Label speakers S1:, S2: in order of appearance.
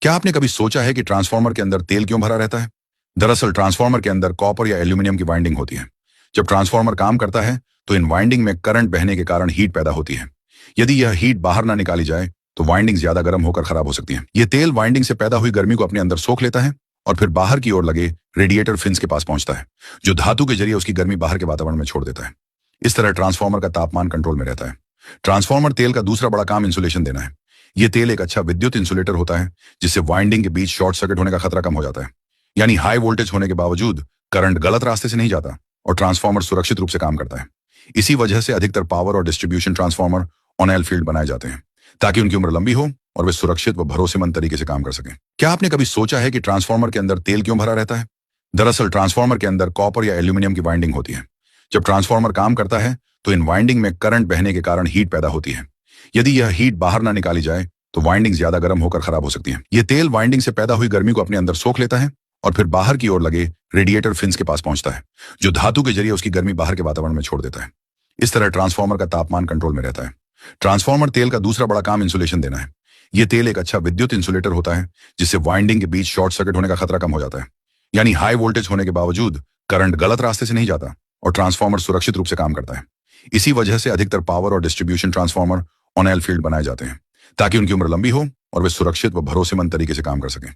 S1: क्या आपने कभी सोचा है कि ट्रांसफार्मर के अंदर तेल क्यों भरा रहता है? दरअसल ट्रांसफार्मर के अंदर कॉपर या एल्यूमिनियम की वाइंडिंग होती है। जब ट्रांसफार्मर काम करता है तो इन वाइंडिंग में करंट बहने के कारण हीट पैदा होती है। यदि यह हीट बाहर ना निकाली जाए तो वाइंडिंग ज्यादा गर्म होकर खराब हो सकती है। यह तेल वाइंडिंग से पैदा हुई गर्मी को अपने अंदर सोख लेता है और फिर बाहर की ओर लगे रेडिएटर फिन्स के पास पहुंचता है, जो धातु के जरिए उसकी गर्मी बाहर के वातावरण में छोड़ देता है। इस तरह ट्रांसफार्मर का तापमान कंट्रोल में रहता है। ट्रांसफार्मर तेल का दूसरा बड़ा काम इंसुलेशन देना है। यह तेल एक अच्छा विद्युत इंसुलेटर होता है, जिससे वाइंडिंग के बीच शॉर्ट सर्किट होने का खतरा कम हो जाता है। यानी हाई वोल्टेज होने के बावजूद करंट गलत रास्ते से नहीं जाता और ट्रांसफार्मर सुरक्षित रूप से काम करता है। इसी वजह से अधिकतर पावर और distribution transformer on L field बनाए जाते हैं, ताकि उनकी उम्र लंबी हो और वे सुरक्षित व भरोसेमंद तरीके से काम कर सकें। क्या आपने कभी सोचा है कि ट्रांसफार्मर के अंदर तेल क्यों भरा रहता है? दरअसल ट्रांसफार्मर के अंदर कॉपर या एल्यूमिनियम की वाइंडिंग होती है। जब ट्रांसफार्मर काम करता है तो इन वाइंडिंग में करंट बहने के कारण हीट पैदा होती है। यदि यह हीट बाहर ना निकाली जाए तो वाइंडिंग ज्यादा गर्म होकर खराब हो सकती है। यह तेल वाइंडिंग से पैदा हुई गर्मी को अपने अंदर सोख लेता है और फिर बाहर की ओर लगे रेडिएटर फिन्स के पास पहुंचता है, जो धातु के जरिए उसकी गर्मी बाहर के वातावरण में छोड़ देता है। इस तरह ट्रांसफार्मर का तापमान कंट्रोल में रहता है। ट्रांसफार्मर तेल का दूसरा बड़ा काम इंसुलेशन देना है। यह तेल एक अच्छा विद्युत इंसुलेटर होता है, जिससे वाइंडिंग के बीच शॉर्ट सर्किट होने का खतरा कम हो जाता है। यानी हाई वोल्टेज होने के बावजूद करंट गलत रास्ते से नहीं जाता और ट्रांसफार्मर सुरक्षित रूप से काम करता है। इसी वजह से अधिकतर पावर और distribution transformer on L field बनाए जाते हैं, ताकि उनकी उम्र लंबी हो और वे सुरक्षित व भरोसेमंद तरीके से काम कर सकें।